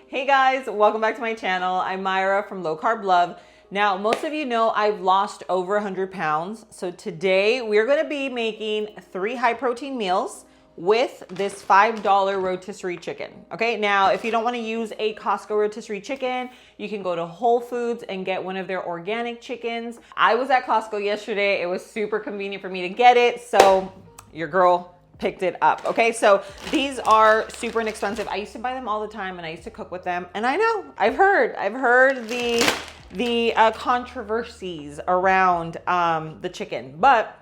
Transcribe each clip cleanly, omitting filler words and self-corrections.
Hey guys, welcome back to my channel. I'm Myra from Low Carb Love. Now, most of you know I've lost over 100 pounds. So today we're gonna be making 3 high protein meals with this $5 rotisserie chicken. Okay, now if you don't wanna use a Costco rotisserie chicken, you can go to Whole Foods and get one of their organic chickens. I was at Costco yesterday. It was super convenient for me to get it. So your girl picked it up. Okay, so these are super inexpensive. I used to buy them all the time and I used to cook with them. And I know, I've heard the controversies around the chicken, but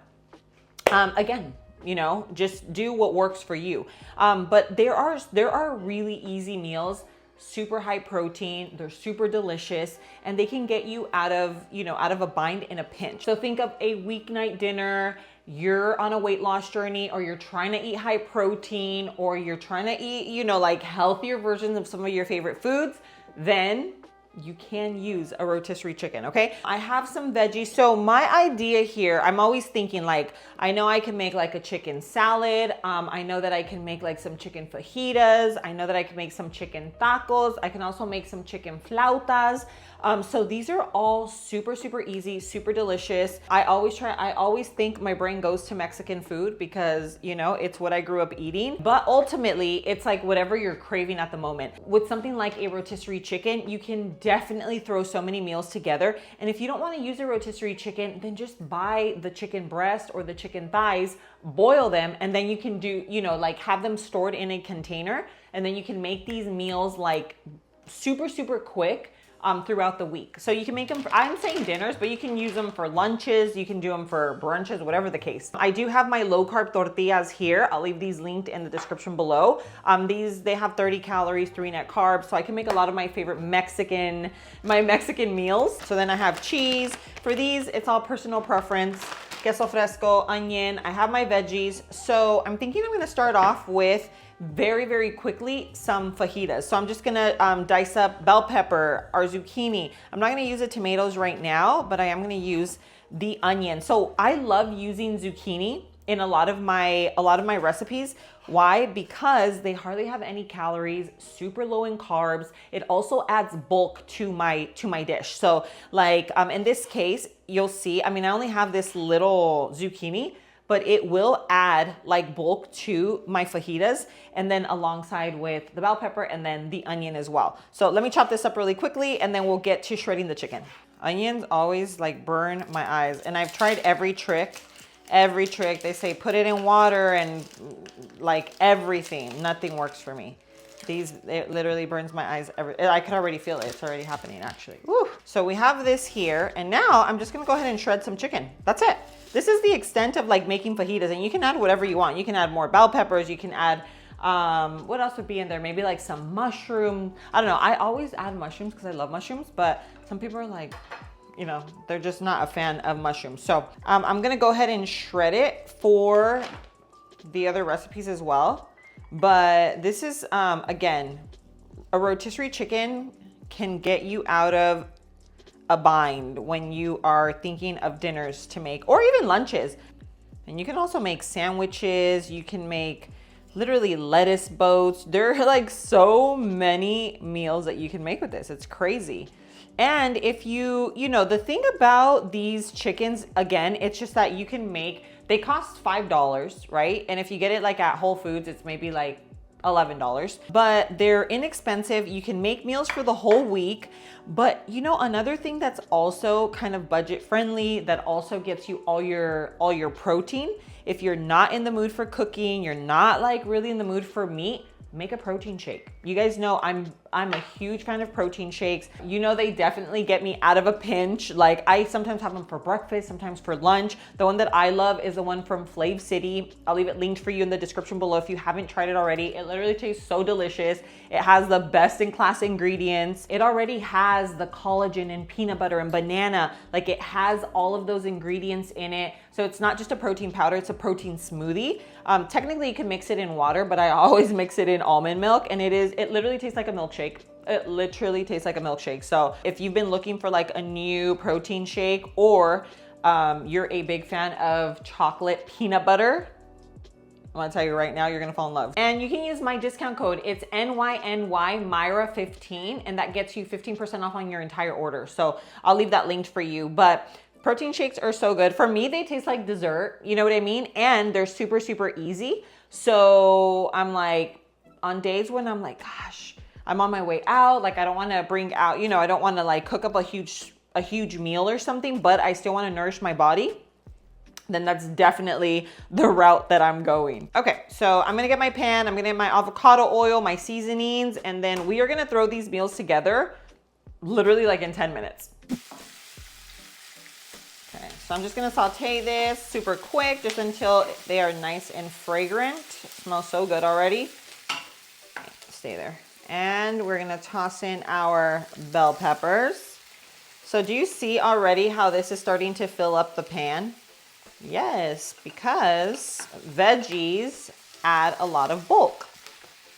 again, you know, just do what works for you. But there are really easy meals, super high protein, they're super delicious, and they can get you out of a bind in a pinch. So think of a weeknight dinner, you're on a weight loss journey, or you're trying to eat high protein, or you're trying to eat, like healthier versions of some of your favorite foods, then you can use a rotisserie chicken, okay? I have some veggies. So my idea here, I'm always thinking like, I know I can make like a chicken salad. I know that I can make like some chicken fajitas. I know that I can make some chicken tacos. I can also make some chicken flautas. So these are all super, super easy, super delicious. I always think my brain goes to Mexican food because, it's what I grew up eating. But ultimately, it's like whatever you're craving at the moment. With something like a rotisserie chicken, you can definitely throw so many meals together. And if you don't want to use a rotisserie chicken, then just buy the chicken breast or the chicken thighs, boil them, and then you can do, like have them stored in a container. And then you can make these meals like super, super quick throughout the week. So you can make them, I'm saying dinners, but you can use them for lunches, you can do them for brunches, whatever the case. I do have my low carb tortillas here. I'll leave these linked in the description below. They have 30 calories, 3 net carbs, so I can make a lot of my favorite Mexican meals. So then I have cheese. For these, it's all personal preference. Queso fresco, onion. I have my veggies. So I'm thinking I'm gonna start off with very, very quickly some fajitas. So I'm just gonna dice up bell pepper, our zucchini. I'm not gonna use the tomatoes right now, but I am gonna use the onion. So I love using zucchini in a lot of my recipes. Why? Because they hardly have any calories, super low in carbs. It also adds bulk to my dish. So like in this case, you'll see, I only have this little zucchini, but it will add like bulk to my fajitas, and then alongside with the bell pepper and then the onion as well. So let me chop this up really quickly and then we'll get to shredding the chicken. Onions always like burn my eyes, and I've tried every trick. They say put it in water and like everything, nothing works for me. It literally burns my eyes. I could already feel it. It's already happening actually. Woo. So we have this here, and now I'm just gonna go ahead and shred some chicken. That's it. This is the extent of like making fajitas, and you can add whatever you want. You can add more bell peppers. You can add, what else would be in there? Maybe like some mushroom. I don't know. I always add mushrooms because I love mushrooms, but some people are like, they're just not a fan of mushrooms. So I'm gonna go ahead and shred it for the other recipes as well. But this is, again, a rotisserie chicken can get you out of a bind when you are thinking of dinners to make, or even lunches. And you can also make sandwiches. You can make literally lettuce boats. There are like so many meals that you can make with this. It's crazy. And if the thing about these chickens, again, it's just that you can make, they cost $5, right? And if you get it like at Whole Foods, it's maybe like $11, but they're inexpensive. You can make meals for the whole week. But another thing that's also kind of budget friendly, that also gets you all your protein. If you're not in the mood for cooking, you're not like really in the mood for meat, make a protein shake. You guys know I'm a huge fan of protein shakes. They definitely get me out of a pinch. Like I sometimes have them for breakfast, sometimes for lunch. The one that I love is the one from Flav City. I'll leave it linked for you in the description below if you haven't tried it already. It literally tastes so delicious. It has the best in class ingredients. It already has the collagen and peanut butter and banana. Like it has all of those ingredients in it. So it's not just a protein powder, it's a protein smoothie. Technically you can mix it in water, but I always mix it in almond milk, and it literally tastes like a milkshake. It literally tastes like a milkshake. So if you've been looking for like a new protein shake, or you're a big fan of chocolate peanut butter, I'm gonna tell you right now, you're gonna fall in love. And you can use my discount code. It's NYNY-MYRA15, and that gets you 15% off on your entire order. So I'll leave that linked for you. But protein shakes are so good. For me, they taste like dessert, you know what I mean? And they're super, super easy. So I'm like, on days when I'm like, gosh, I'm on my way out, like I don't wanna bring out, you know, I don't wanna like cook up a huge meal or something, but I still wanna nourish my body, then that's definitely the route that I'm going. Okay, so I'm gonna get my pan, I'm gonna get my avocado oil, my seasonings, and then we are gonna throw these meals together literally like in 10 minutes. Okay, so I'm just gonna saute this super quick just until they are nice and fragrant. It smells so good already. Okay, stay there. And we're gonna toss in our bell peppers. So do you see already how this is starting to fill up the pan? Yes, because veggies add a lot of bulk.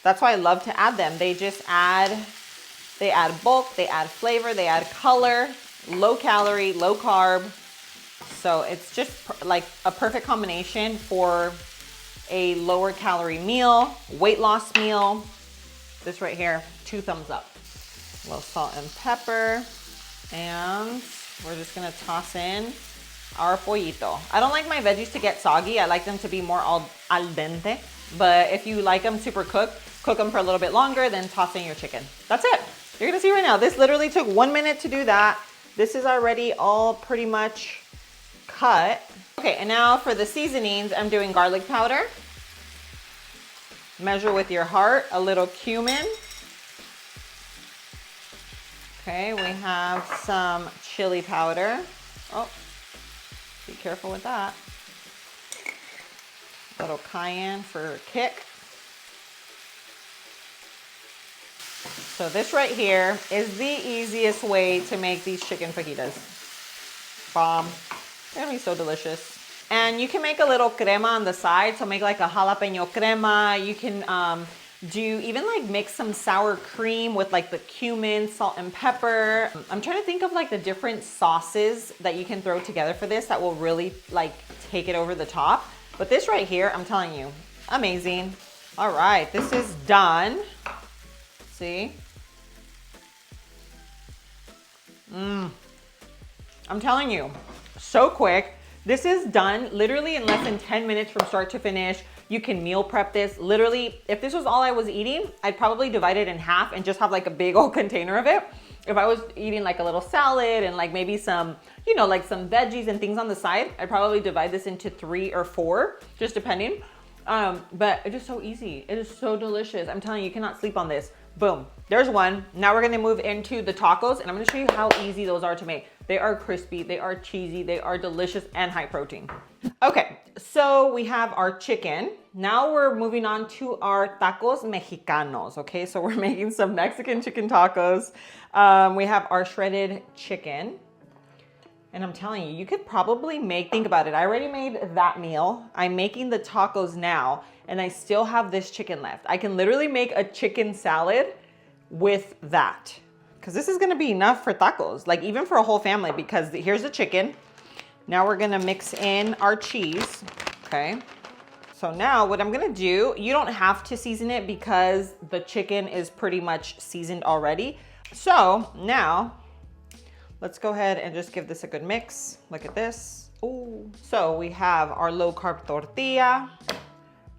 That's why I love to add them. They add bulk, they add flavor, they add color, low calorie, low carb. So it's just like a perfect combination for a lower calorie meal, weight loss meal. This right here, 2 thumbs up. A little salt and pepper. And we're just gonna toss in our pollito. I don't like my veggies to get soggy. I like them to be more al dente. But if you like them super cooked, cook them for a little bit longer, then toss in your chicken. That's it. You're gonna see right now, this literally took 1 minute to do that. This is already all pretty much cut. Okay, and now for the seasonings, I'm doing garlic powder. Measure with your heart, a little cumin. Okay, we have some chili powder. Oh, be careful with that. A little cayenne for a kick. So this right here is the easiest way to make these chicken fajitas. Bomb. They're gonna be so delicious. And you can make a little crema on the side. So make like a jalapeno crema. You can even like mix some sour cream with like the cumin, salt and pepper. I'm trying to think of like the different sauces that you can throw together for this that will really like take it over the top. But this right here, I'm telling you, amazing. All right, this is done. See? I'm telling you, so quick. This is done literally in less than 10 minutes from start to finish. You can meal prep this. Literally, if this was all I was eating, I'd probably divide it in half and just have like a big old container of it. If I was eating like a little salad and like maybe some, you know, like some veggies and things on the side, I'd probably divide this into 3 or 4, just depending. But it is so easy. It is so delicious. I'm telling you, you cannot sleep on this. Boom, there's one. Now we're gonna move into the tacos and I'm gonna show you how easy those are to make. They are crispy, they are cheesy, they are delicious and high protein. Okay, so we have our chicken. Now we're moving on to our tacos mexicanos, okay? So we're making some Mexican chicken tacos. We have our shredded chicken. And I'm telling you, you could probably make, think about it. I already made that meal. I'm making the tacos now, and I still have this chicken left. I can literally make a chicken salad with that. Because this is gonna be enough for tacos, like even for a whole family, because here's the chicken. Now we're gonna mix in our cheese, okay? So now what I'm gonna do, you don't have to season it because the chicken is pretty much seasoned already. So now, let's go ahead and just give this a good mix. Look at this. Ooh. So we have our low carb tortilla.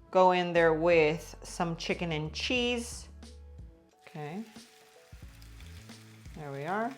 Go in there with some chicken and cheese. Okay. There we are.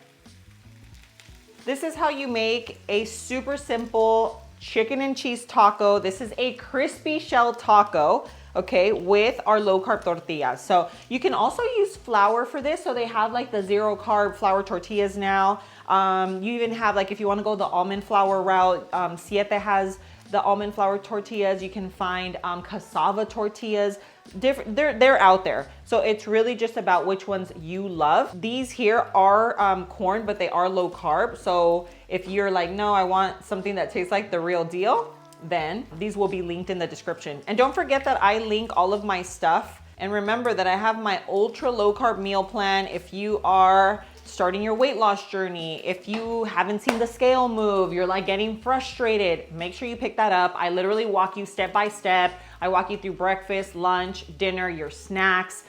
This is how you make a super simple chicken and cheese taco. This is a crispy shell taco, okay, with our low carb tortillas. So you can also use flour for this. So they have like the 0 carb flour tortillas now. You even have like, if you want to go the almond flour route, Siete has the almond flour tortillas. You can find cassava tortillas. They're out there. So it's really just about which ones you love. These here are corn, but they are low carb. So if you're like, no, I want something that tastes like the real deal, then these will be linked in the description. And don't forget that I link all of my stuff And remember that I have my ultra low carb meal plan. If you are starting your weight loss journey, if you haven't seen the scale move, you're like getting frustrated, make sure you pick that up. I literally walk you step by step. I walk you through breakfast, lunch, dinner, your snacks,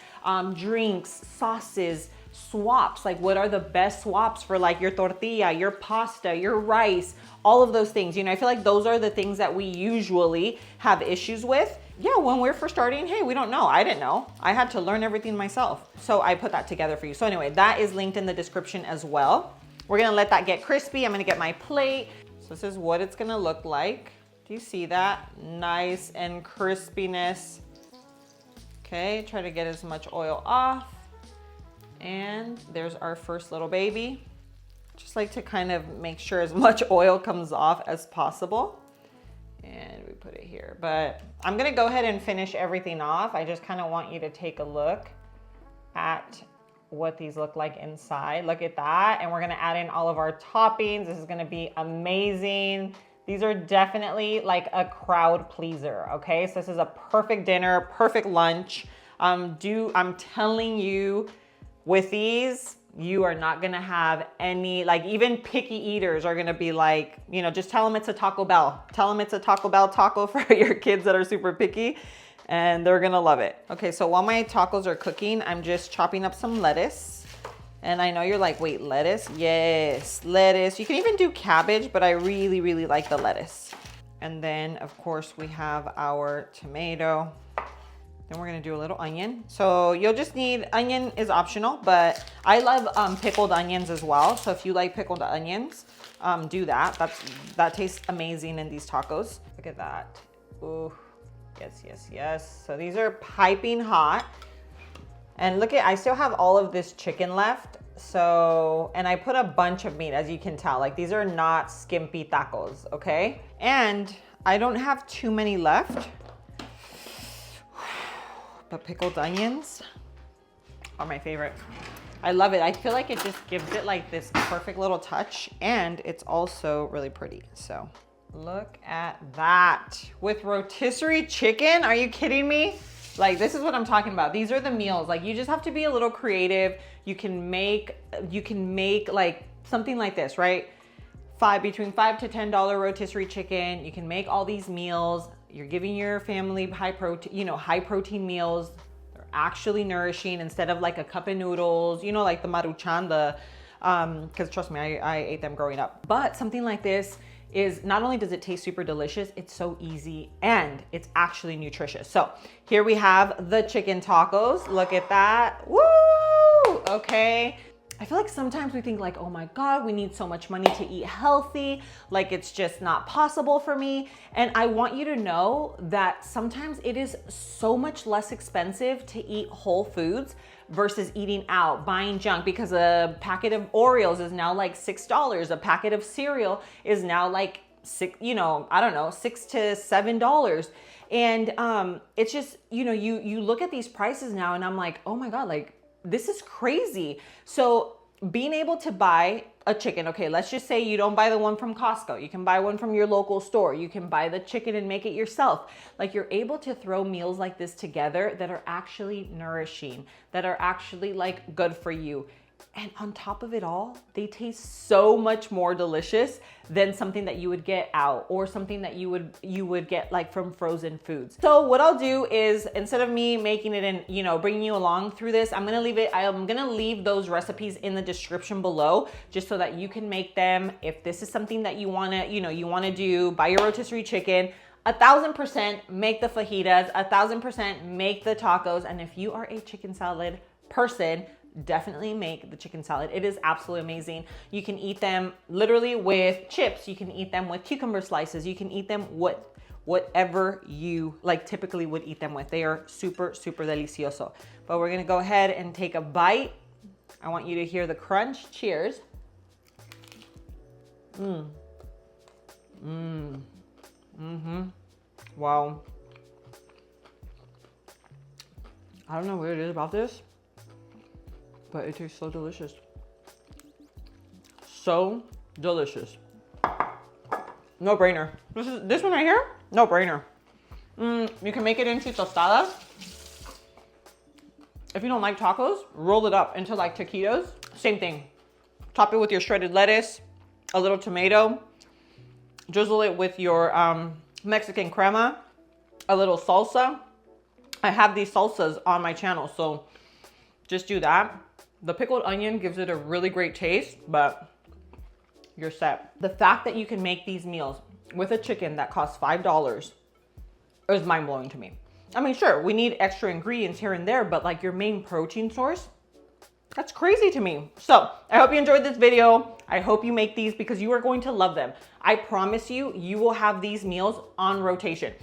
drinks, sauces, swaps. Like what are the best swaps for like your tortilla, your pasta, your rice, all of those things. You know, I feel like those are the things that we usually have issues with. Yeah, when we're first starting, hey, we don't know. I didn't know. I had to learn everything myself. So I put that together for you. So anyway, that is linked in the description as well. We're gonna let that get crispy. I'm gonna get my plate. So this is what it's gonna look like. Do you see that? Nice and crispiness. Okay, try to get as much oil off. And there's our first little baby. Just like to kind of make sure as much oil comes off as possible. And we put it here, but I'm gonna go ahead and finish everything off. I just kind of want you to take a look at what these look like inside. Look at that. And we're gonna add in all of our toppings. This is gonna be amazing. These are definitely like a crowd pleaser, okay? So this is a perfect dinner, perfect lunch. I'm telling you, with these, you are not gonna have any, like even picky eaters are gonna be like, you know, just tell them it's a Taco Bell. Tell them it's a Taco Bell taco for your kids that are super picky and they're gonna love it. Okay, so while my tacos are cooking, I'm just chopping up some lettuce. And I know you're like, wait, lettuce? Yes, lettuce. You can even do cabbage, but I really, really like the lettuce. And then of course we have our tomato. Then we're gonna do a little onion. So you'll just need, onion is optional, but I love pickled onions as well. So if you like pickled onions, do that. That tastes amazing in these tacos. Look at that. Ooh, yes, yes, yes. So these are piping hot. And look at, I still have all of this chicken left. So, and I put a bunch of meat, as you can tell. Like these are not skimpy tacos, okay? And I don't have too many left. But pickled onions are my favorite. I love it. I feel like it just gives it like this perfect little touch, and it's also really pretty. So look at that with rotisserie chicken. Are you kidding me? Like this is what I'm talking about. These are the meals. Like you just have to be a little creative. You can make like something like this, right? Between $5 to $10 rotisserie chicken. You can make all these meals. You're giving your family high protein meals. They're actually nourishing instead of like a cup of noodles, you know, like the maruchan, because trust me, I ate them growing up. But something like this is, not only does it taste super delicious, it's so easy and it's actually nutritious. So here we have the chicken tacos. Look at that. Woo! Okay. I feel like sometimes we think like, oh my God, we need so much money to eat healthy. Like it's just not possible for me. And I want you to know that sometimes it is so much less expensive to eat whole foods versus eating out, buying junk, because a packet of Oreos is now like $6. A packet of cereal is now like $6 to $7. And it's just, you look at these prices now and I'm like, oh my God, like, this is crazy. So being able to buy a chicken, okay, let's just say you don't buy the one from Costco. You can buy one from your local store. You can buy the chicken and make it yourself. Like you're able to throw meals like this together that are actually nourishing, that are actually like good for you. And on top of it all, they taste so much more delicious than something that you would get out or something that you would get like from frozen foods. So what I'll do is, instead of me making it and bringing you along through this, I'm gonna leave those recipes in the description below, just so that you can make them. If this is something that you wanna do, buy your rotisserie chicken. 1000% make the fajitas, 1000% make the tacos. And if you are a chicken salad person, definitely make the chicken salad. It is absolutely amazing. You can eat them literally with chips. You can eat them with cucumber slices. You can eat them with whatever you like typically would eat them with. They are super, super delicioso. But we're gonna go ahead and take a bite. I want you to hear the crunch. Cheers. Wow. I don't know what it is about this, but it tastes so delicious. So delicious. No brainer. This one right here, no brainer. You can make it into tostadas. If you don't like tacos, roll it up into like taquitos. Same thing. Top it with your shredded lettuce, a little tomato, drizzle it with your Mexican crema, a little salsa. I have these salsas on my channel, so just do that. The pickled onion gives it a really great taste, but you're set. The fact that you can make these meals with a chicken that costs $5 is mind-blowing to me. I mean, sure, we need extra ingredients here and there, but like your main protein source, that's crazy to me. So I hope you enjoyed this video. I hope you make these because you are going to love them. I promise you, you will have these meals on rotation.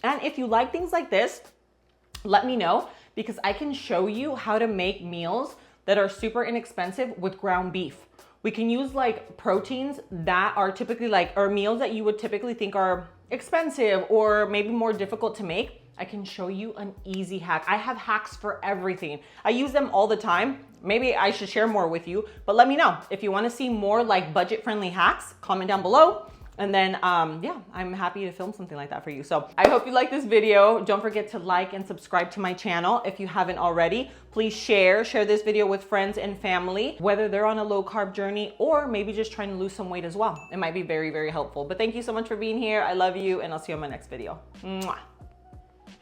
And if you like things like this, let me know because I can show you how to make meals that are super inexpensive with ground beef. We can use like proteins that are typically like, or meals that you would typically think are expensive or maybe more difficult to make. I can show you an easy hack. I have hacks for everything. I use them all the time. Maybe I should share more with you, but let me know. If you wanna see more like budget-friendly hacks, comment down below. And then, yeah, I'm happy to film something like that for you. So I hope you like this video. Don't forget to like and subscribe to my channel if you haven't already. Please share this video with friends and family, whether they're on a low carb journey or maybe just trying to lose some weight as well. It might be very, very helpful. But thank you so much for being here. I love you and I'll see you on my next video. Mwah.